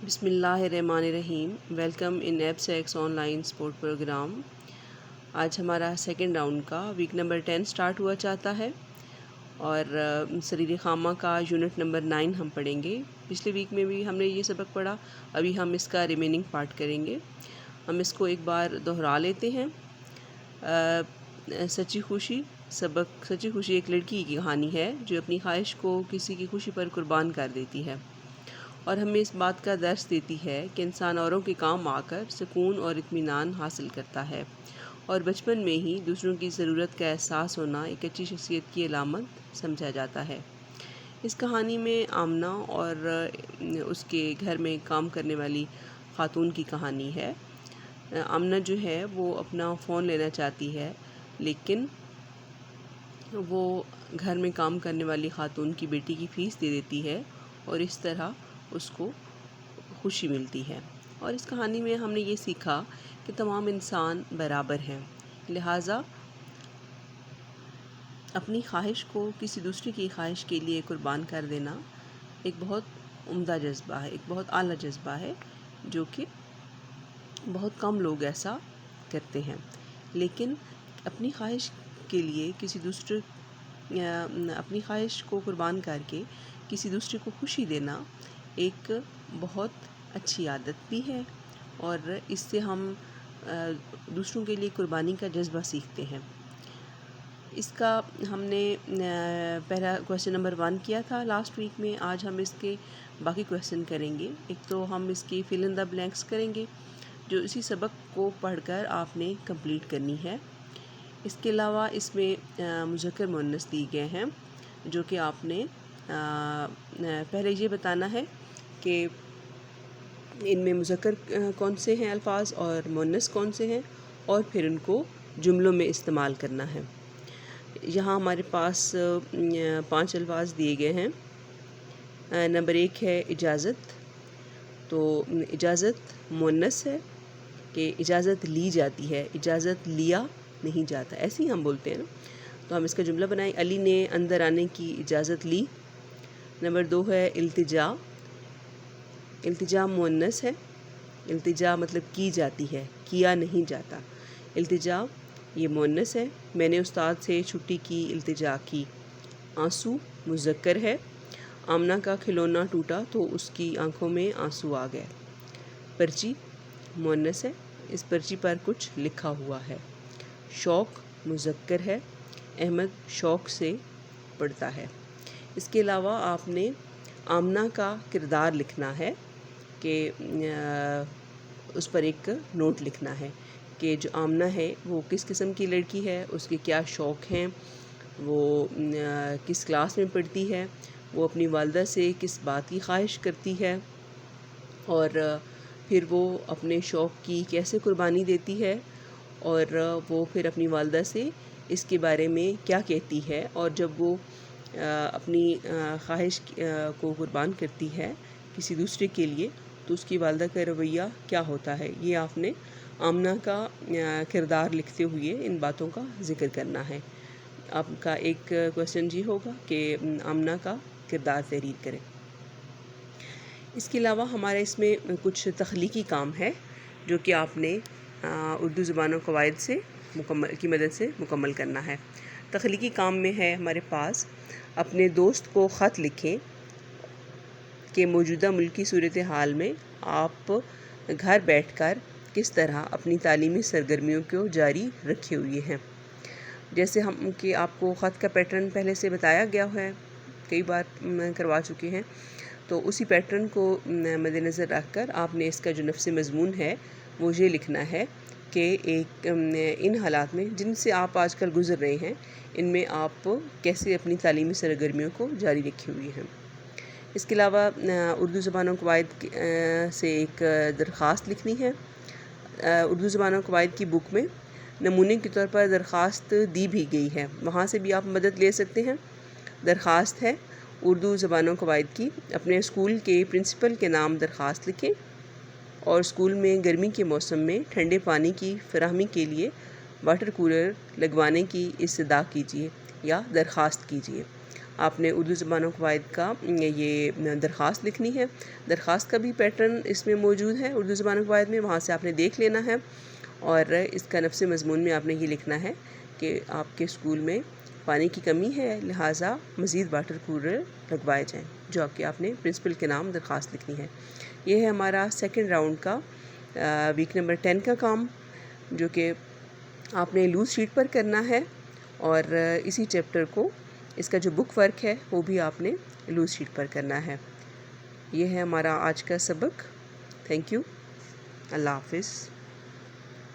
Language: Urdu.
بسم اللہ الرحمن الرحیم۔ Welcome in APSACS online support programme. آج ہمارا سیکنڈ راؤنڈ کا ویک نمبر 10 سٹارٹ ہوا چاہتا ہے اور سریر خامہ کا یونٹ نمبر 9 ہم پڑھیں گے۔ پچھلے ویک میں بھی ہم نے یہ سبق پڑھا، ابھی ہم اس کا ریمیننگ پارٹ کریں گے۔ ہم اس کو ایک بار دہرا لیتے ہیں۔ سچی خوشی ایک لڑکی کی کہانی ہے جو اپنی خواہش کو کسی کی خوشی پر قربان کر دیتی ہے، اور ہمیں اس بات کا درس دیتی ہے کہ انسان اوروں کے کام آ کر سکون اور اطمینان حاصل کرتا ہے، اور بچپن میں ہی دوسروں کی ضرورت کا احساس ہونا ایک اچھی شخصیت کی علامت سمجھا جاتا ہے۔ اس کہانی میں آمنہ اور اس کے گھر میں کام کرنے والی خاتون کی کہانی ہے۔ آمنہ جو ہے وہ اپنا فون لینا چاہتی ہے، لیکن وہ گھر میں کام کرنے والی خاتون کی بیٹی کی فیس دے دیتی ہے، اور اس طرح اس کو خوشی ملتی ہے۔ اور اس کہانی میں ہم نے یہ سیکھا کہ تمام انسان برابر ہیں، لہٰذا اپنی خواہش کو کسی دوسرے کی خواہش کے لیے قربان کر دینا ایک بہت عمدہ جذبہ ہے، ایک بہت اعلیٰ جذبہ ہے، جو کہ بہت کم لوگ ایسا کرتے ہیں۔ لیکن اپنی خواہش کے لیے اپنی خواہش کو قربان کر کے کسی دوسرے کو خوشی دینا ایک بہت اچھی عادت بھی ہے، اور اس سے ہم دوسروں کے لیے قربانی کا جذبہ سیکھتے ہیں۔ اس کا ہم نے پہلا کویسچن نمبر 1 کیا تھا لاسٹ ویک میں۔ آج ہم اس کے باقی کویسچن کریں گے۔ ایک تو ہم اس کی فل ان دا بلینکس کریں گے، جو اسی سبق کو پڑھ کر آپ نے کمپلیٹ کرنی ہے۔ اس کے علاوہ اس میں مذکر مؤنث دی گئے ہیں، جو کہ آپ نے پہلے یہ بتانا ہے کہ ان میں مذکر کون سے ہیں الفاظ اور مؤنث کون سے ہیں، اور پھر ان کو جملوں میں استعمال کرنا ہے۔ یہاں ہمارے پاس 5 الفاظ دیے گئے ہیں۔ نمبر 1 ہے اجازت۔ تو اجازت مؤنث ہے کہ اجازت لی جاتی ہے، اجازت لیا نہیں جاتا، ایسے ہی ہم بولتے ہیں نا۔ تو ہم اس کا جملہ بنائیں، علی نے اندر آنے کی اجازت لی۔ نمبر 2 ہے التجا۔ التجا مؤنث ہے، التجا مطلب کی جاتی ہے، کیا نہیں جاتا۔ التجا یہ مؤنث ہے، میں نے استاد سے چھٹی کی التجا کی۔ آنسو مذکر ہے، آمنہ کا کھلونا ٹوٹا تو اس کی آنکھوں میں آنسو آ گئے۔ پرچی مؤنث ہے، اس پرچی پر کچھ لکھا ہوا ہے۔ شوق مذکر ہے، احمد شوق سے پڑھتا ہے۔ اس کے علاوہ آپ نے آمنہ کا کردار لکھنا ہے کہ اس پر ایک نوٹ لکھنا ہے کہ جو آمنہ ہے وہ کس قسم کی لڑکی ہے، اس کے کیا شوق ہیں، وہ کس کلاس میں پڑھتی ہے، وہ اپنی والدہ سے کس بات کی خواہش کرتی ہے، اور پھر وہ اپنے شوق کی کیسے قربانی دیتی ہے، اور وہ پھر اپنی والدہ سے اس کے بارے میں کیا کہتی ہے، اور جب وہ اپنی خواہش کو قربان کرتی ہے کسی دوسرے کے لیے تو اس کی والدہ کا رویہ کیا ہوتا ہے۔ یہ آپ نے آمنہ کا کردار لکھتے ہوئے ان باتوں کا ذکر کرنا ہے۔ آپ کا ایک کویسچن یہ ہوگا کہ آمنہ کا کردار تحریر کریں۔ اس کے علاوہ ہمارے اس میں کچھ تخلیقی کام ہے جو کہ آپ نے اردو زبان و قواعد کی مدد سے مکمل کرنا ہے۔ تخلیقی کام میں ہے ہمارے پاس اپنے دوست کو خط لکھیں کہ موجودہ ملکی صورتحال میں آپ گھر بیٹھ کر کس طرح اپنی تعلیمی سرگرمیوں کو جاری رکھے ہوئے ہیں۔ جیسے ہم کہ آپ کو خط کا پیٹرن پہلے سے بتایا گیا ہے، کئی بار کروا چکے ہیں، تو اسی پیٹرن کو مد نظر رکھ کر آپ نے اس کا جو نفس مضمون ہے وہ یہ لکھنا ہے کہ ان حالات میں جن سے آپ آج کل گزر رہے ہیں، ان میں آپ کیسے اپنی تعلیمی سرگرمیوں کو جاری رکھے ہوئے ہیں۔ اس کے علاوہ اردو زبان و قواعد سے ایک درخواست لکھنی ہے۔ اردو زبان و قواعد کی بک میں نمونے کے طور پر درخواست دی بھی گئی ہے، وہاں سے بھی آپ مدد لے سکتے ہیں۔ درخواست ہے اردو زبان و قواعد کی، اپنے اسکول کے پرنسپل کے نام درخواست لکھیں، اور اسکول میں گرمی کے موسم میں ٹھنڈے پانی کی فراہمی کے لیے واٹر کولر لگوانے کی استدعا کیجیے یا درخواست کیجیے۔ آپ نے اردو زبان و قواعد کا یہ درخواست لکھنی ہے۔ درخواست کا بھی پیٹرن اس میں موجود ہے اردو زبان و قواعد میں، وہاں سے آپ نے دیکھ لینا ہے، اور اس کا نفس مضمون میں آپ نے یہ لکھنا ہے کہ آپ کے اسکول میں پانی کی کمی ہے، لہٰذا مزید واٹر کولر لگوائے جائیں، جو آپ نے پرنسپل کے نام درخواست لکھنی ہے۔ یہ ہے ہمارا سیکنڈ راؤنڈ کا ویک نمبر 10 کا کام، جو کہ آپ نے لوز شیٹ پر کرنا ہے، اور اسی چیپٹر کو، اس کا جو بک ورک ہے وہ بھی آپ نے لوز شیٹ پر کرنا ہے۔ یہ ہے ہمارا آج کا سبق۔ تھینک یو، اللہ حافظ۔